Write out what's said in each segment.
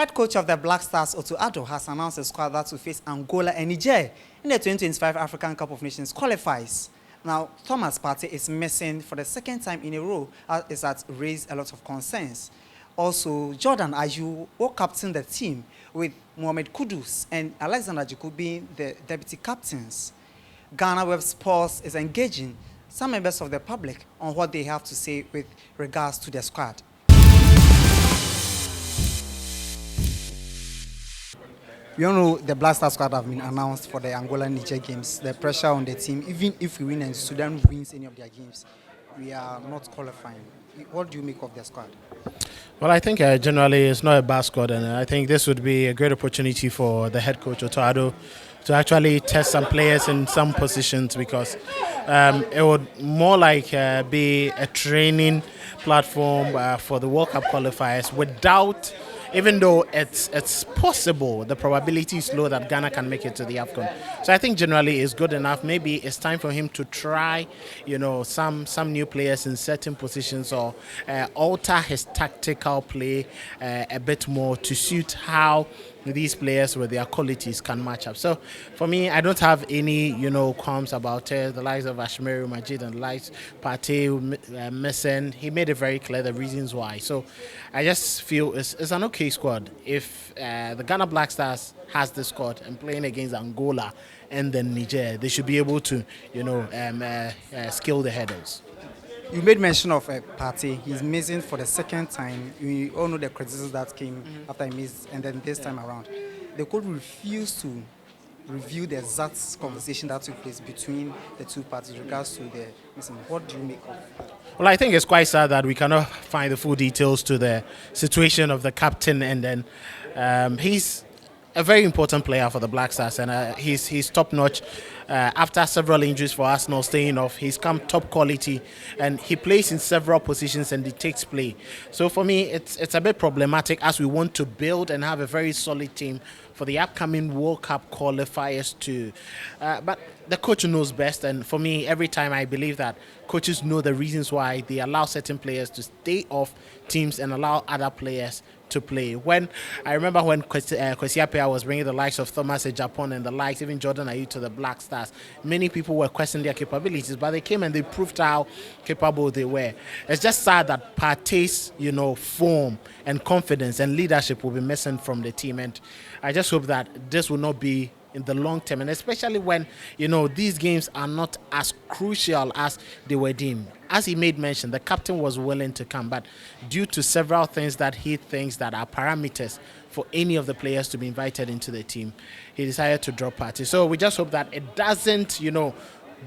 Head coach of the Black Stars, Otto Addo, has announced a squad that will face Angola and Niger in the 2025 African Cup of Nations qualifiers. Now, Thomas Partey is missing for the second time in a row, as that raised a lot of concerns. Also, Otto Addo will captain the team, with Moans Cuddles and Alexander Djiku being the deputy captains. GhanaWeb Sports is engaging some members of the public on what they have to say with regards to the squad. We all know the Black Star squad have been announced for the Angola-Niger games. The pressure on the team, even if we win and Sudan wins any of their games, we are not qualifying. What do you make of the squad? Well, I think generally it's not a bad squad, and I think this would be a great opportunity for the head coach, Otto Addo, to actually test some players in some positions, because it would more like be a training platform for the World Cup qualifiers without. Even though it's possible, the probability is low that Ghana can make it to the AFCON. So I think generally it's good enough. Maybe it's time for him to try, some new players in certain positions, or alter his tactical play a bit more to suit how these players with their qualities can match up. So for me, I don't have any, qualms about it. The likes of Ashmeru Majid and the likes Partey missing. He made it very clear the reasons why. So I just feel it's an okay squad. If the Ghana Black Stars has the squad and playing against Angola and then Niger, they should be able to, scale the hurdles. You made mention of a Partey. He's missing for the second time. We all know the criticism that came after he missed, and then this time around. The coach refused to review the exact conversation that took place between the two parties with regards to the missing. What do you make of that? Well, I think it's quite sad that we cannot find the full details to the situation of the captain, and then he's a very important player for the Black Stars, and he's top-notch. After several injuries for Arsenal staying off, he's come top quality, and he plays in several positions and dictates play. So for me, it's a bit problematic, as we want to build and have a very solid team for the upcoming World Cup qualifiers too. But the coach knows best, and for me, every time I believe that coaches know the reasons why they allow certain players to stay off teams and allow other players to play. I remember when Kwesi Appiah was bringing the likes of Thomas Japan and the likes, even Jordan Ayew to the Black Stars, many people were questioning their capabilities, but they came and they proved how capable they were. It's just sad that Partey's, form and confidence and leadership will be missing from the team, and I just hope that this will not be in the long term, and especially when these games are not as crucial as they were deemed. As he made mention, the captain was willing to come, but due to several things that he thinks that are parameters for any of the players to be invited into the team, he decided to drop Partey. So we just hope that it doesn't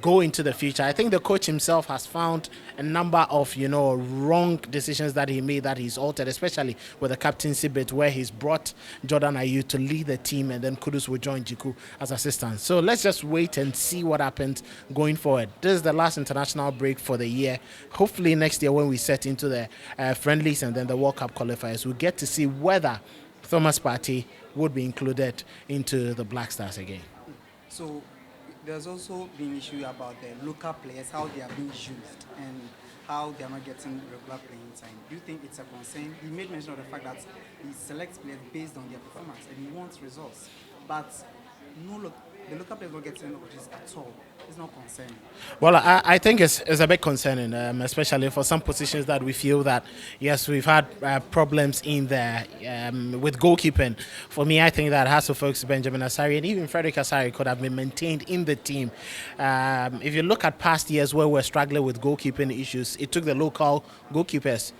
go into the future. I think the coach himself has found a number of wrong decisions that he made, that he's altered, especially with the captaincy bit, where he's brought Jordan Ayew to lead the team, and then Kudus will join Djiku as assistant. So let's just wait and see what happens going forward. This is the last international break for the year. Hopefully next year, when we set into the friendlies and then the World Cup qualifiers, we'll get to see whether Thomas Partey would be included into the Black Stars again. So there's also been issue about the local players, how they are being used and how they are not getting regular playing time. Do you think it's a concern? He made mention of the fact that he selects players based on their performance and he wants results, but the local players not getting opportunities at all. It's not concerning. Well, I think it's a bit concerning, especially for some positions that we feel that, yes, we've had problems in there with goalkeeping. For me, I think that Hasso Folks, Benjamin Asari, and even Frederick Asari could have been maintained in the team. If you look at past years where we're struggling with goalkeeping issues, it took the local goalkeepers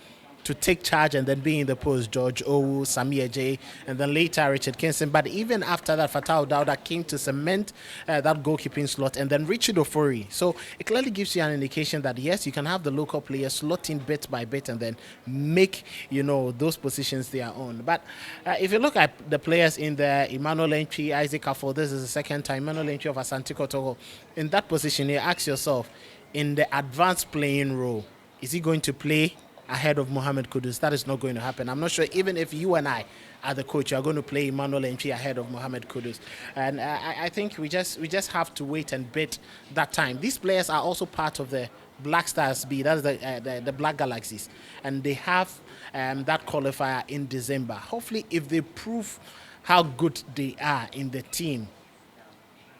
to take charge and then be in the post. George Owu, Samir J, and then later Richard Kingston. But even after that, Fatah Dawda came to cement that goalkeeping slot, and then Richard Ofori. So it clearly gives you an indication that yes, you can have the local players slot in bit by bit and then make those positions their own. But if you look at the players in there, Emmanuel Entry, Isaac Afford, this is the second time, Emmanuel Entry of Asante Kotoko, in that position, you ask yourself, in the advanced playing role, is he going to play ahead of Mohamed Kudus? That is not going to happen. I'm not sure even if you and I are the coach, you are going to play Emmanuel Entry ahead of Mohamed Kudus. And I think we just have to wait and bid that time. These players are also part of the Black Stars B, that's the Black Galaxies, and they have that qualifier in December. Hopefully, if they prove how good they are in the team,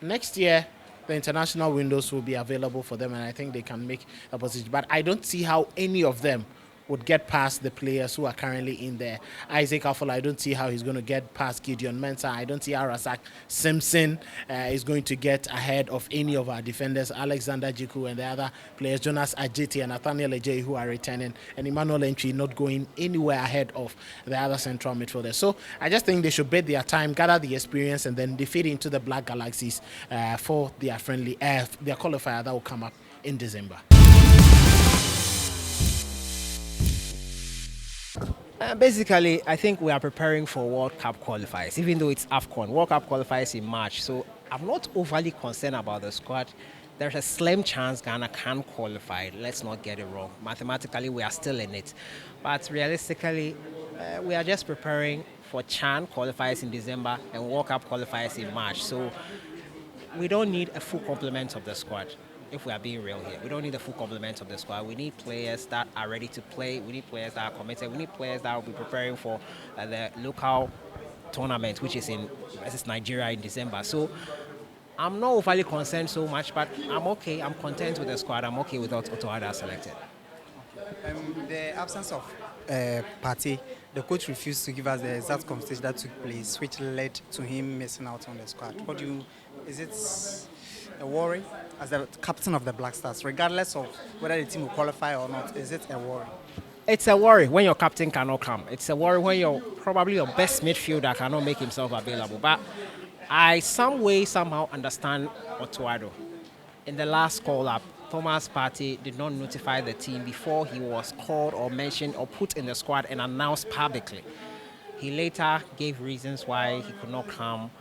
next year the international windows will be available for them, and I think they can make a position. But I don't see how any of them would get past the players who are currently in there. Isaac Affle, I don't see how he's going to get past Gideon Mensah. I don't see how Razak Simpson is going to get ahead of any of our defenders, Alexander Jiku and the other players, Jonas Ajiti and Nathaniel Ejei, who are returning, and Emmanuel Entry not going anywhere ahead of the other central midfielders. So I just think they should bid their time, gather the experience, and then defeat into the Black Galaxies for their friendly, their qualifier that will come up in December. Basically, I think we are preparing for World Cup qualifiers, even though it's AFCON. World Cup qualifiers in March, so I'm not overly concerned about the squad. There's a slim chance Ghana can qualify. Let's not get it wrong. Mathematically, we are still in it. But realistically, we are just preparing for CHAN qualifiers in December and World Cup qualifiers in March. So we don't need a full complement of the squad. If we are being real here, we don't need the full complement of the squad. We need players that are ready to play. We need players that are committed. We need players that will be preparing for the local tournament, which is in Nigeria in December. So I'm not overly concerned so much, but I'm okay. I'm content with the squad. I'm okay with Otto Addo selected. The absence of Party, the coach refused to give us the exact conversation that took place, which led to him missing out on the squad. Is it a worry as the captain of the Black Stars, regardless of whether the team will qualify or not? Is it a worry? It's a worry when your captain cannot come. It's a worry when probably your best midfielder cannot make himself available. But I somehow understand Otto Addo. In the last call-up, Thomas Partey did not notify the team before he was called or mentioned or put in the squad and announced publicly. He later gave reasons why he could not come.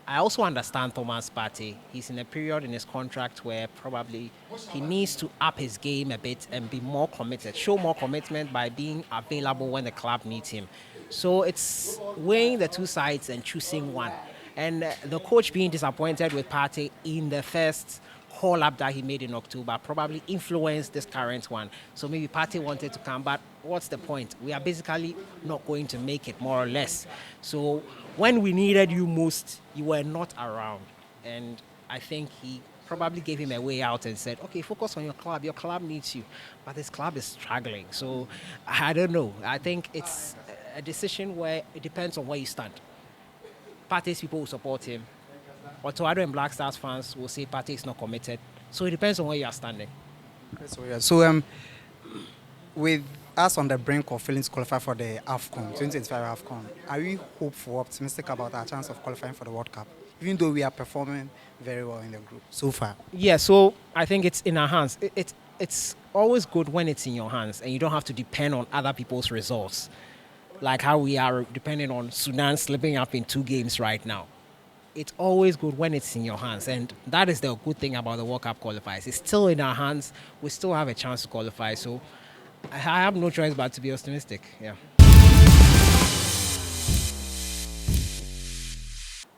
I also understand Thomas Partey. He's in a period in his contract where probably he needs to up his game a bit and be more committed, show more commitment by being available when the club needs him. So it's weighing the two sides and choosing one. And the coach being disappointed with Partey in the first call-up that he made in October probably influenced this current one. So maybe Partey wanted to come, but what's the point? We are basically not going to make it, more or less. So when we needed you most, you were not around. And I think he probably gave him a way out and said, okay, focus on your club. Your club needs you. But this club is struggling. So I don't know. I think it's a decision where it depends on where you stand. Partey's people will support him. Otto Addo and Black Stars fans will say Partey is not committed. So it depends on where you are standing. So with us on the brink of failing to qualify for the AFCON, 2025 AFCON, are we hopeful, optimistic about our chance of qualifying for the World Cup, even though we are performing very well in the group so far? Yeah, so I think it's in our hands. It's always good when it's in your hands and you don't have to depend on other people's results, like how we are depending on Sudan slipping up in 2 games right now. It's always good when it's in your hands, and that is the good thing about the World Cup qualifiers. It's still in our hands. We still have a chance to qualify, so I have no choice but to be optimistic. Yeah.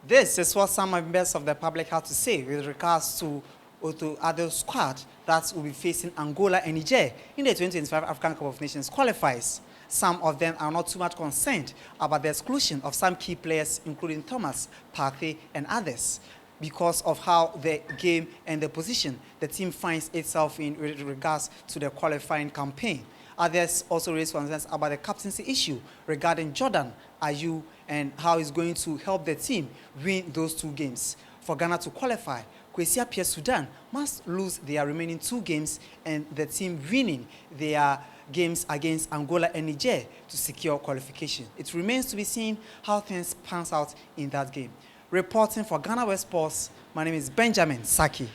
This is what some members of the public have to say with regards to Otto Addo's squad that will be facing Angola and Niger in the 2025 African Cup of Nations qualifiers. Some of them are not too much concerned about the exclusion of some key players, including Thomas Partey and others, because of how the game and the position the team finds itself in with regards to the qualifying campaign. Others also raise concerns about the captaincy issue regarding Jordan Ayew and how he's going to help the team win those 2 games. For Ghana to qualify, Kwesi Appiah Sudan must lose their remaining 2 games and the team winning their games against Angola and Niger to secure qualification. It remains to be seen how things pans out in that game. Reporting for GhanaWeb Sports, my name is Benjamin Saki.